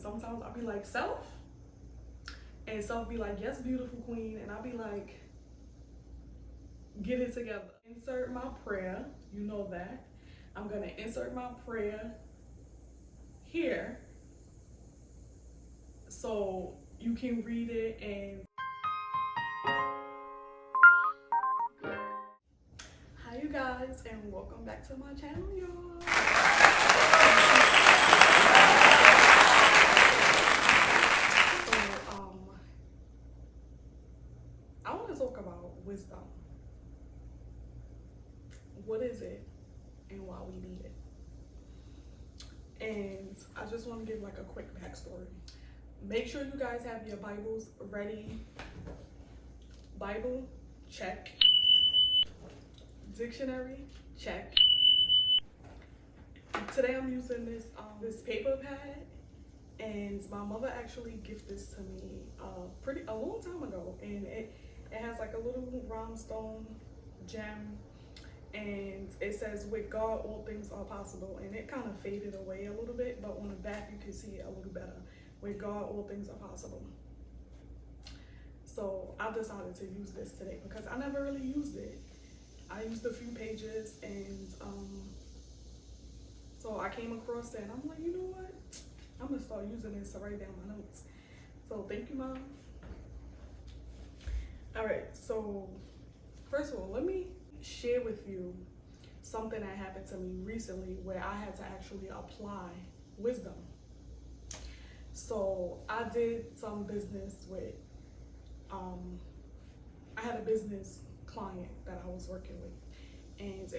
sometimes I'll be like, self, and self be like, yes, beautiful queen, and I'll be like, get it together. Insert my prayer, you know that. I'm gonna insert my prayer here so you can read it. And hi you guys, and welcome back to my channel, y'all. I want to talk about wisdom. What is it and why we need it? And I just want to give like a quick backstory. Make sure you guys have your Bibles ready. Bible, check. Dictionary, check. Today I'm using this paper pad, and my mother actually gifted this to me a long time ago, and it has like a little rhinestone gem, and it says, with God all things are possible, and it kind of faded away a little bit, but on the back you can see it a little better. With God all things are possible. So I decided to use this today because I never really used it. I used a few pages, and so I came across it, and I'm like, you know what? I'm gonna start using this to write down my notes. So thank you, Mom. All right, so first of all, let me share with you something that happened to me recently where I had to actually apply wisdom. So I did some business with, I had a business client that I was working with, and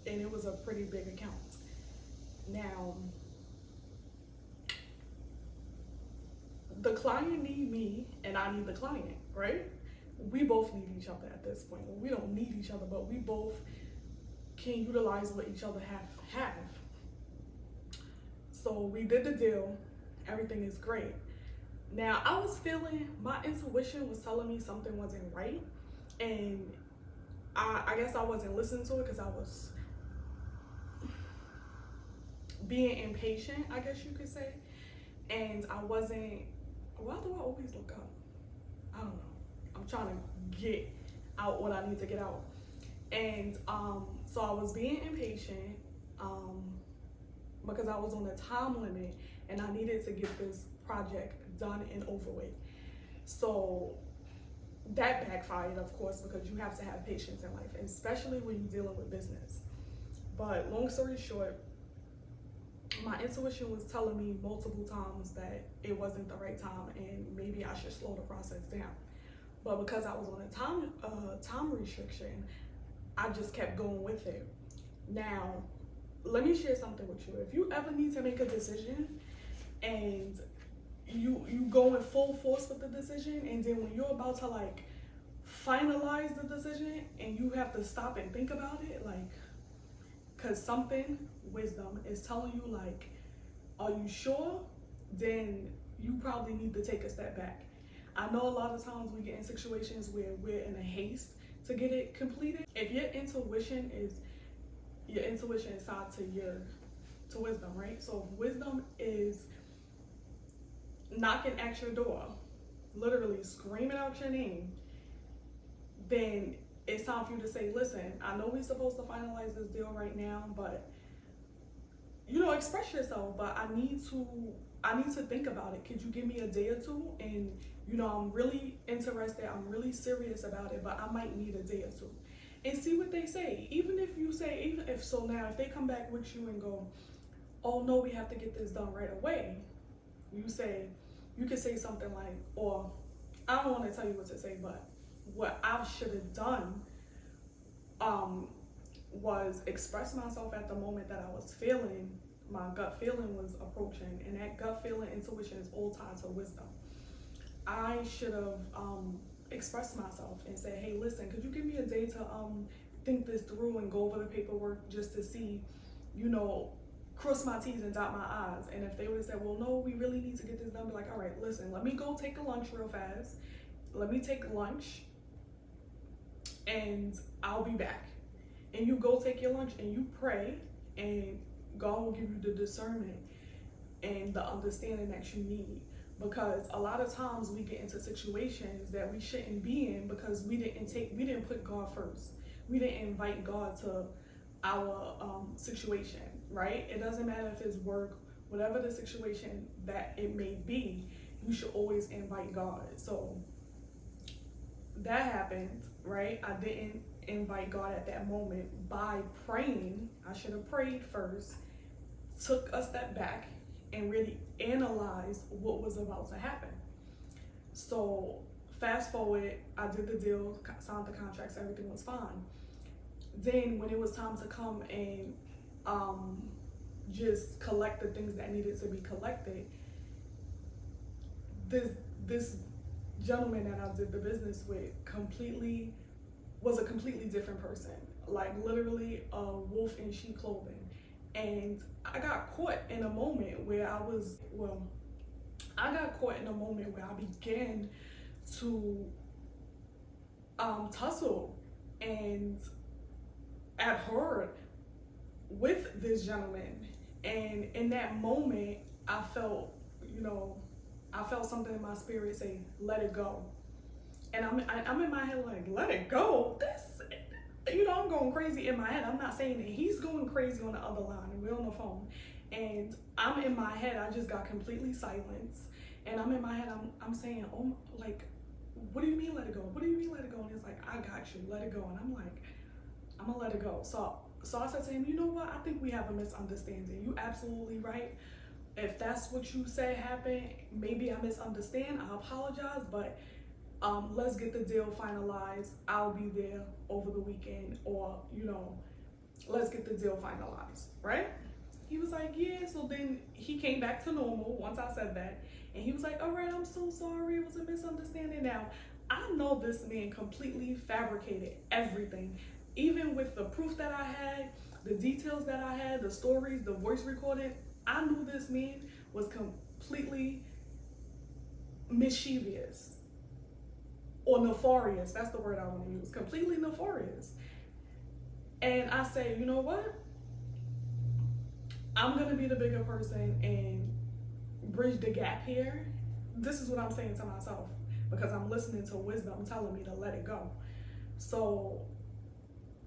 it was a pretty big account. Now, the client need me and I need the client, right? We both need each other at this point. Well, we don't need each other, but we both can utilize what each other have. So we did the deal. Everything is great. Now, I was feeling, my intuition was telling me something wasn't right, and I guess I wasn't listening to it because I was being impatient, I guess you could say, and I wasn't. Why do I always look up? I don't know. I'm trying to get out what I need to get out. And so I was being impatient because I was on a time limit and I needed to get this project done and over with. So that backfired, of course, because you have to have patience in life, especially when you're dealing with business. But long story short, my intuition was telling me multiple times that it wasn't the right time and maybe I should slow the process down. But because I was on a time restriction, I just kept going with it. Now, let me share something with you. If you ever need to make a decision and you go in full force with the decision, and then when you're about to like finalize the decision and you have to stop and think about it, like, because wisdom is telling you, like, are you sure? Then you probably need to take a step back. I know a lot of times we get in situations where we're in a haste to get it completed. If your intuition is tied to wisdom, right? So if wisdom is knocking at your door, literally screaming out your name, then it's time for you to say, listen, I know we're supposed to finalize this deal right now, but express yourself, but I need to think about it. Could you give me a day or two? And I'm really interested, I'm really serious about it, but I might need a day or two. And see what they say. Even if they come back with you and go, oh no, we have to get this done right away. You could say something like, or I don't want to tell you what to say, but what I should have done was express myself at the moment that I was feeling. My gut feeling was approaching, and that gut feeling, intuition is all tied to wisdom. I should have expressed myself and said, hey, listen, could you give me a day to think this through and go over the paperwork just to see, cross my T's and dot my I's. And if they would have said, well, no, we really need to get this done, be like, all right, listen, let me go take a lunch real fast. Let me take lunch and I'll be back. And you go take your lunch and you pray, and God will give you the discernment and the understanding that you need. Because a lot of times we get into situations that we shouldn't be in because we didn't put God first. We didn't invite God to our situation, right? It doesn't matter if it's work, whatever the situation that it may be, you should always invite God. So that happened, right? I didn't invite God at that moment by praying. I should have prayed first, took a step back, and really analyzed what was about to happen. So fast forward, I did the deal, signed the contracts, everything was fine. Then when it was time to come and just collect the things that needed to be collected, this gentleman that I did the business with was a completely different person, like literally a wolf in sheep clothing. And I got caught in a moment where I began to tussle and abhor with this gentleman. And in that moment, I felt something in my spirit say, let it go. And I'm in my head like, let it go? I'm going crazy in my head. I'm not saying that he's going crazy on the other line and we're on the phone. And I'm in my head, I just got completely silenced. And I'm in my head, I'm saying, oh, like, what do you mean let it go? What do you mean let it go? And he's like, I got you, let it go. And I'm like, I'm gonna let it go. So I said to him, you know what? I think we have a misunderstanding. You absolutely right. If that's what you say happened, maybe I misunderstand. I apologize, but let's get the deal finalized. I'll be there over the weekend, or let's get the deal finalized, right? He was like, yeah. So then he came back to normal once I said that, and he was like, all right, I'm so sorry, it was a misunderstanding. Now I know this man completely fabricated everything, even with the proof that I had, the details that I had, the stories, the voice recording. I knew this man was completely mischievous or nefarious. That's the word I want to use. Completely nefarious. And I say, you know what? I'm going to be the bigger person and bridge the gap here. This is what I'm saying to myself because I'm listening to wisdom telling me to let it go. So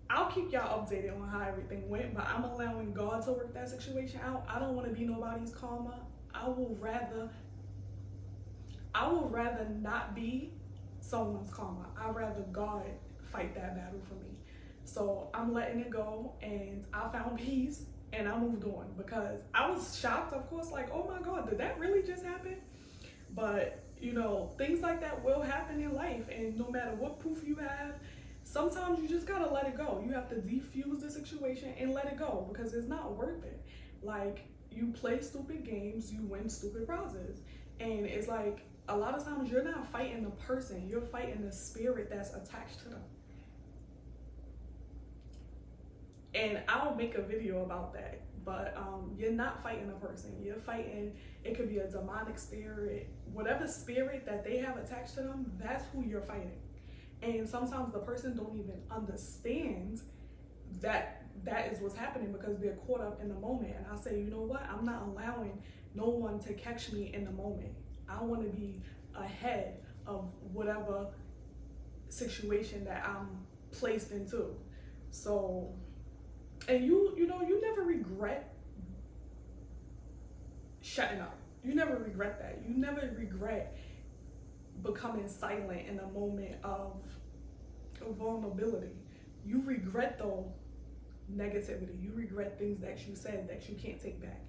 I'll keep y'all updated on how everything went, but I'm allowing God to work that situation out. I don't want to be nobody's karma. I will rather not be someone's karma. I'd rather God fight that battle for me. So I'm letting it go, and I found peace, and I moved on because I was shocked, of course, like, oh my God, did that really just happen? But things like that will happen in life, and no matter what proof you have, sometimes you just gotta let it go. You have to defuse the situation and let it go because it's not worth it. Like, you play stupid games, you win stupid prizes. And it's like, a lot of times you're not fighting the person, you're fighting the spirit that's attached to them. And I'll make a video about that. But you're not fighting a person, you're fighting, it could be a demonic spirit, whatever spirit that they have attached to them, that's who you're fighting. And sometimes the person don't even understand that is what's happening because they're caught up in the moment. And I say, you know what? I'm not allowing no one to catch me in the moment. I want to be ahead of whatever situation that I'm placed into. So, and you never regret shutting up. You never regret that. You never regret becoming silent in a moment of vulnerability. You regret though negativity. You regret things that you said that you can't take back.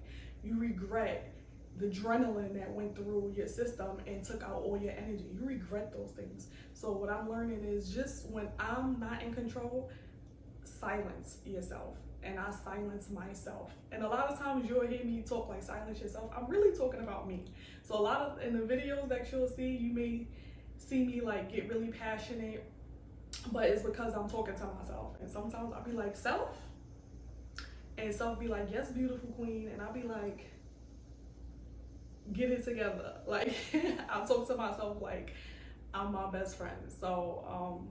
You regret the adrenaline that went through your system and took out all your energy. You regret those things. So what I'm learning is just when I'm not in control, silence yourself. And I silence myself. And a lot of times you'll hear me talk like silence yourself. I'm really talking about me. So a lot of in the videos that you'll see, you may see me like get really passionate, but it's because I'm talking to myself. And sometimes I'll be like, self, and self be like, yes, beautiful queen. And I'll be like, get it together. Like, I'll talk to myself like I'm my best friend. So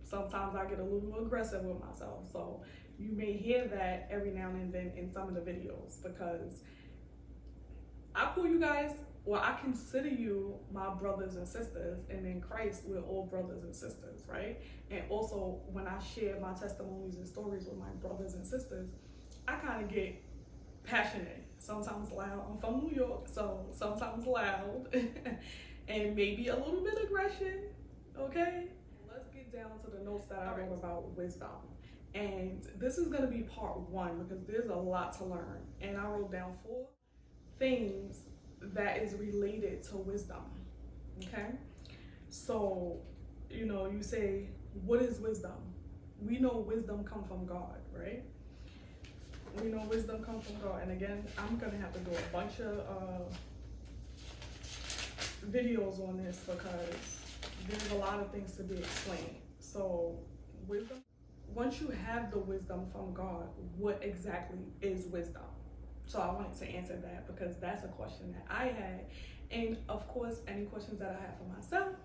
sometimes I get a little aggressive with myself. So you may hear that every now and then in some of the videos because I call you guys, well, I consider you my brothers and sisters, and in Christ, we're all brothers and sisters, right? And also, when I share my testimonies and stories with my brothers and sisters, I kind of get passionate, sometimes loud. I'm from New York, so sometimes loud, and maybe a little bit aggression, okay? Let's get down to the notes that I wrote about wisdom. And this is going to be part 1 because there's a lot to learn. And I wrote down 4 things that is related to wisdom, okay? So, you say, what is wisdom? We know wisdom comes from God, right? We know wisdom comes from God. And again, I'm going to have to do a bunch of videos on this because there's a lot of things to be explained. So, wisdom. Once you have the wisdom from God, what exactly is wisdom? So I wanted to answer that because that's a question that I had. And of course, any questions that I have for myself,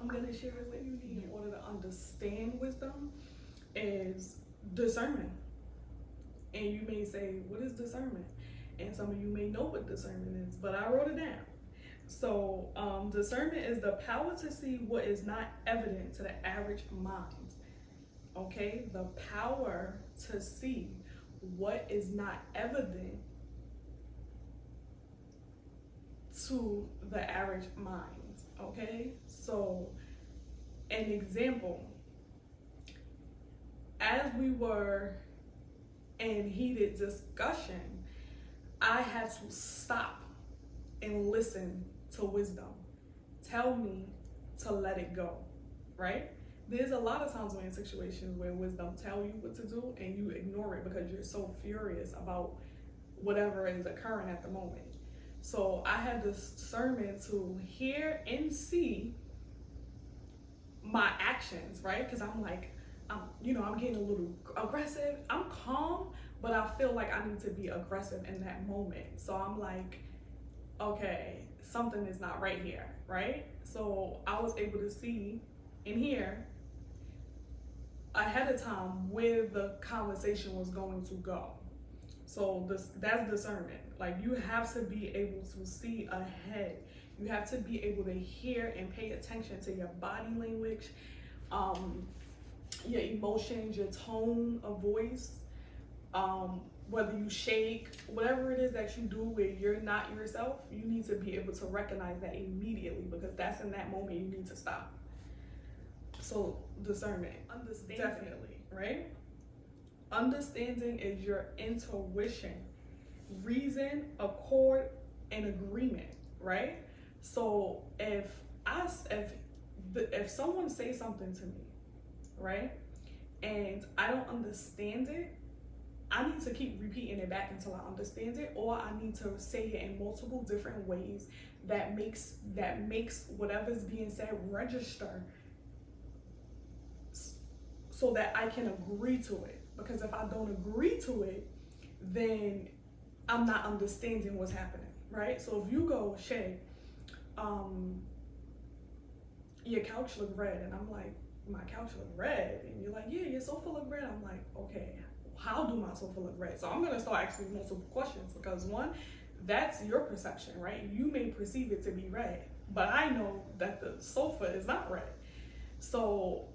I'm going to share it with you. In order to understand wisdom is discernment. And you may say, what is discernment? And some of you may know what discernment is, but I wrote it down. So discernment is the power to see what is not evident to the average mind. Okay, the power to see what is not evident to the average mind. Okay, so an example, as we were in heated discussion, I had to stop and listen to wisdom tell me to let it go, right? There's a lot of times when in situations where wisdom tell you what to do and you ignore it because you're so furious about whatever is occurring at the moment. So I had this discernment to hear and see my actions, right? Because I'm like, I'm getting a little aggressive. I'm calm, but I feel like I need to be aggressive in that moment. So I'm like, okay, something is not right here, right? So I was able to see and hear ahead of time where the conversation was going to go. So that's discernment. Like, you have to be able to see ahead. You have to be able to hear and pay attention to your body language, your emotions, your tone of voice, whether you shake, whatever it is that you do where you're not yourself, you need to be able to recognize that immediately because that's in that moment you need to stop. So discernment, definitely, right? Understanding is your intuition, reason, accord, and agreement, right? So if someone says something to me, right, and I don't understand it, I need to keep repeating it back until I understand it, or I need to say it in multiple different ways that makes whatever's being said register so that I can agree to it. Because if I don't agree to it, then I'm not understanding what's happening, right? So if you go, Shay, your couch look red, and I'm like, my couch look red, and you're like, yeah, your sofa look red. I'm like, okay, how do my sofa look red? So I'm gonna start asking multiple questions because one, that's your perception, right? You may perceive it to be red, but I know that the sofa is not red. So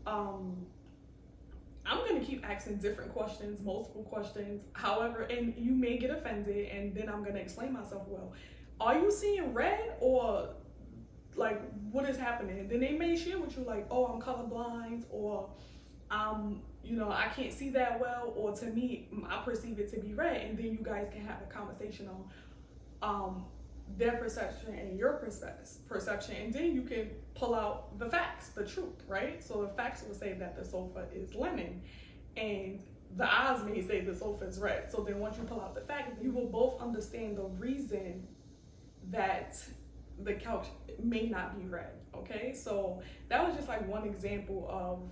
I'm gonna keep asking different questions, multiple questions, however, and you may get offended, and then I'm gonna explain myself, well, are you seeing red, or like, what is happening? And then they may share with you like, oh, I'm colorblind, or I can't see that well, or to me, I perceive it to be red, and then you guys can have a conversation on their perception and your perception, and then you can pull out the facts, the truth, right? So the facts will say that the sofa is linen, and the eyes may say the sofa is red. So then once you pull out the facts, you will both understand the reason that the couch may not be red, okay? So that was just like one example of,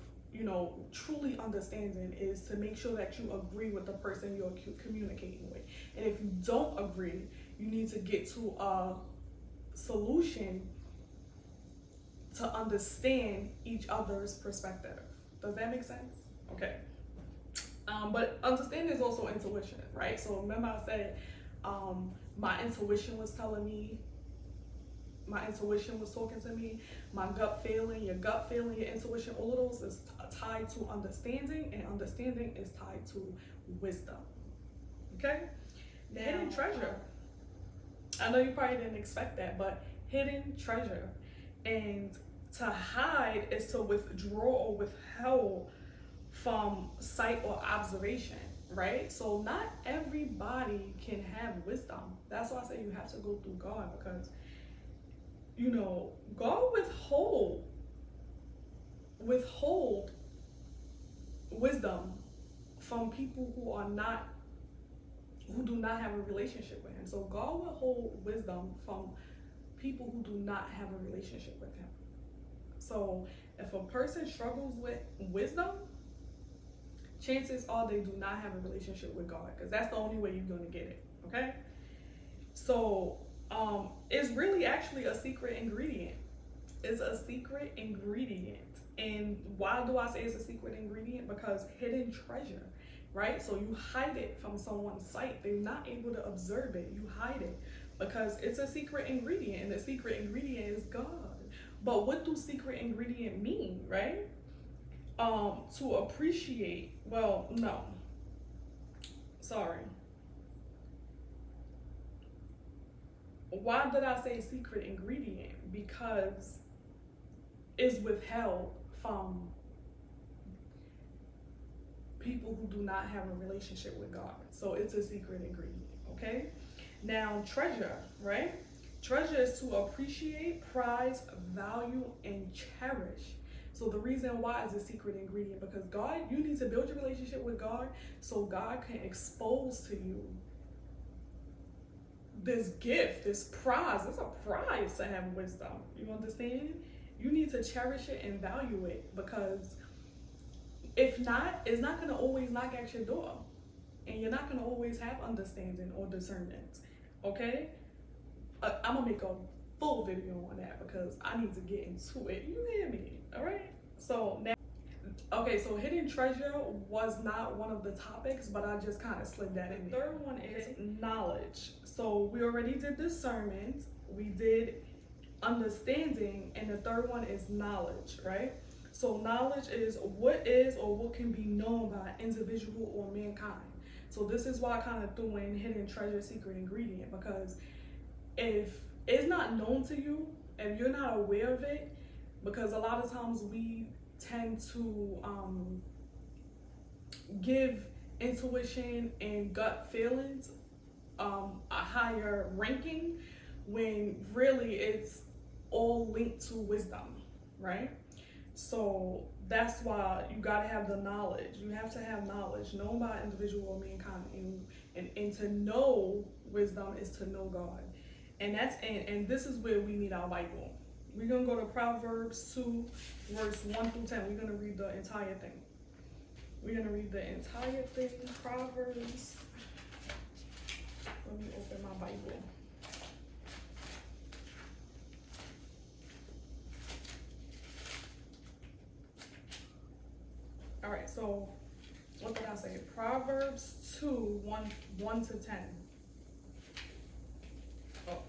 truly understanding is to make sure that you agree with the person you're communicating with. And if you don't agree, you need to get to a solution to understand each other's perspective. Does that make sense? Okay. But understanding is also intuition, right? So remember I said my intuition was telling me, my intuition was talking to me, my gut feeling, your gut feeling, your intuition, all of those is tied to understanding, and understanding is tied to wisdom. Okay? Now, hidden treasure. I know you probably didn't expect that, but hidden treasure. And to hide is to withdraw or withhold from sight or observation, right? So not everybody can have wisdom. That's why I say you have to go through God, because God withhold wisdom from people who do not have a relationship with him. So God will hold wisdom from people who do not have a relationship with him. So if a person struggles with wisdom, chances are they do not have a relationship with God, because that's the only way you're going to get it. Okay? So it's really actually a secret ingredient. It's a secret ingredient. And why do I say it's a secret ingredient? Because hidden treasure, right? So you hide it from someone's sight. They're not able to observe it. You hide it because it's a secret ingredient, and the secret ingredient is God. But what do secret ingredient mean, right? To appreciate, well, no. Sorry. Why did I say secret ingredient? Because it's withheld from people who do not have a relationship with God. So it's a secret ingredient, okay? Now, treasure, right? Treasure is to appreciate, prize, value, and cherish. So the reason why is a secret ingredient, because God, you need to build your relationship with God so God can expose to you this gift, this prize. It's a prize to have wisdom. You understand? You need to cherish it and value it, because if not, it's not going to always knock at your door, and you're not going to always have understanding or discernment. Okay? I'm going to make a full video on that, because I need to get into it. You hear me? All right? So now, okay, so hidden treasure was not one of the topics, but I just kind of slid that in. The third one is knowledge. So we already did discernment, we did understanding, and the third one is knowledge, right? So knowledge is what is or what can be known by an individual or mankind. So this is why I kind of threw in hidden treasure, secret ingredient, because if it's not known to you, if you're not aware of it, because a lot of times we tend to give intuition and gut feelings a higher ranking, when really it's all linked to wisdom, right? So that's why you gotta have the knowledge. You have to have knowledge, known by individual or mankind, and to know wisdom is to know God. And this is where we need our Bible. We're gonna go to Proverbs 2, verse 1 through 10. We're gonna read the entire thing. Proverbs. Let me open my Bible. All right, so what did I say? Proverbs 2, 1 to 10. Oh, let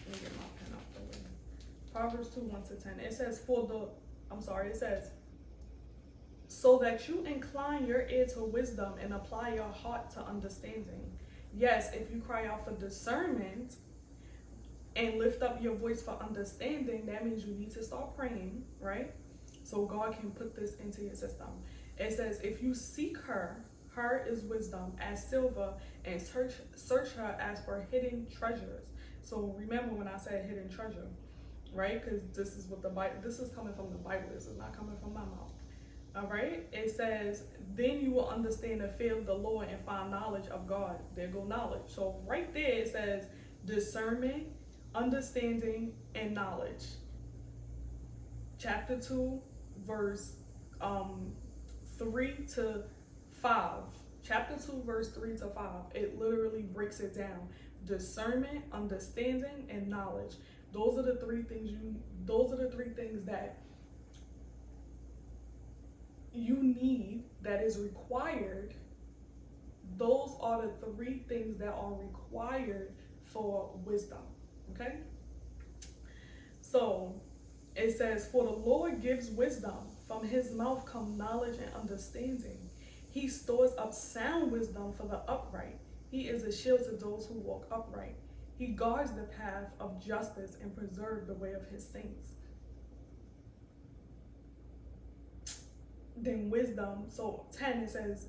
me get my pen out the way. Proverbs 2, 1 to 10. It says, it says, so that you incline your ear to wisdom and apply your heart to understanding. Yes, if you cry out for discernment and lift up your voice for understanding, that means you need to start praying, right? So God can put this into your system. It says, if you seek her is wisdom, as silver, and search her as for hidden treasures. So remember when I said hidden treasure, right? Because this is what this is coming from the Bible. This is not coming from my mouth. All right? It says, then you will understand the fear of the Lord and find knowledge of God. There go knowledge. So right there it says discernment, understanding, and knowledge. Chapter 2, verse 3 to 5. Chapter 2, verse 3 to 5. It literally breaks it down. Discernment, understanding, and knowledge. Those are the three things that you need, that is required Those are the 3 things that are required for wisdom. Okay? So it says, "For the Lord gives wisdom, from his mouth come knowledge and understanding. He stores up sound wisdom for the upright. He is a shield to those who walk upright. He guards the path of justice and preserves the way of his saints." Then wisdom, so 10, it says,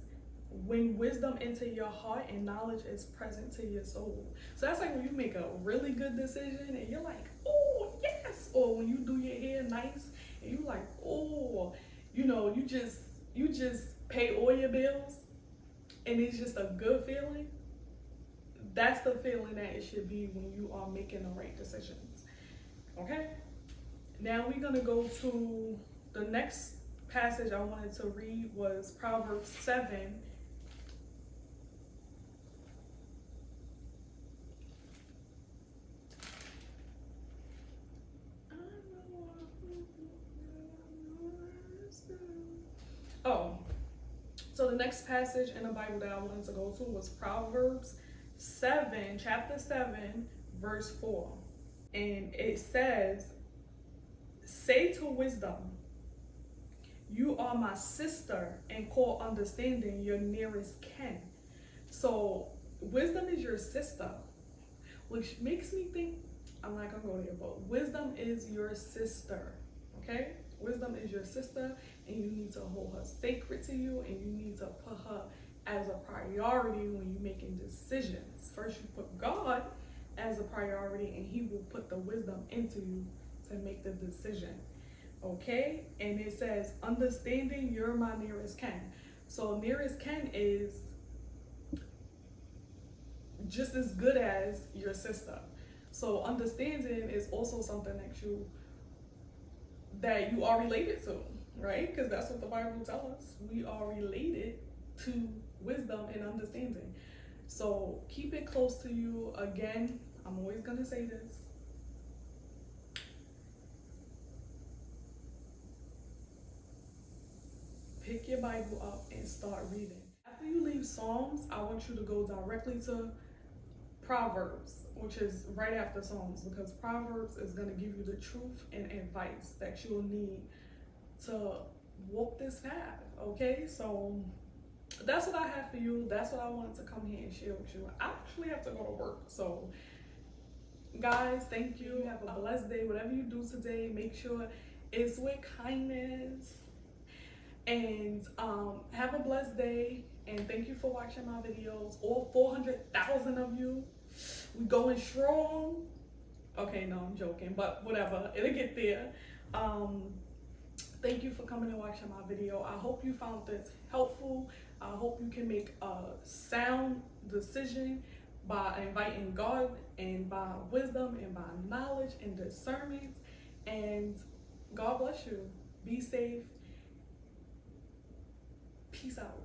"When wisdom enter your heart and knowledge is present to your soul." So that's like when you make a really good decision and you're like, "Oh, yes." Or when you do your hair nice and you like, "Oh," you just pay all your bills and it's just a good feeling. That's the feeling that it should be when you are making the right decisions. Okay? Now we're gonna go to the next passage I wanted to read was Proverbs 7. Oh, so the next passage in the Bible that I wanted to go to was Proverbs 7, chapter 7, verse 4. And it says, "Say to wisdom, you are my sister, and call understanding your nearest kin." So wisdom is your sister, which makes me think, I'm not gonna go there, but wisdom is your sister, okay? Wisdom is your sister, and you need to hold her sacred to you, and you need to put her as a priority when you're making decisions. First, you put God as a priority, and he will put the wisdom into you to make the decision. Okay? And it says, "Understanding you're my nearest kin." So nearest kin is just as good as your sister. So understanding is also something that you are related to, right? Because that's what the Bible tells us. We are related to wisdom and understanding. So keep it close to you. Again, I'm always gonna say this. Pick your Bible up and start reading. After you leave Psalms, I want you to go directly to Proverbs, which is right after Psalms, because Proverbs is going to give you the truth and advice that you'll need to walk this path. Okay, so that's what I have for you. That's what I wanted to come here and share with you. I actually have to go to work, so guys, thank you. Have a blessed day. Whatever you do today, make sure it's with kindness. And have a blessed day, and thank you for watching my videos. All 400,000 of you. We going strong. Okay, no, I'm joking, but whatever, it'll get there. Thank you for coming and watching my video. I hope you found this helpful. I hope you can make a sound decision by inviting God, and by wisdom, and by knowledge and discernment. And God bless you. Be safe. Peace out.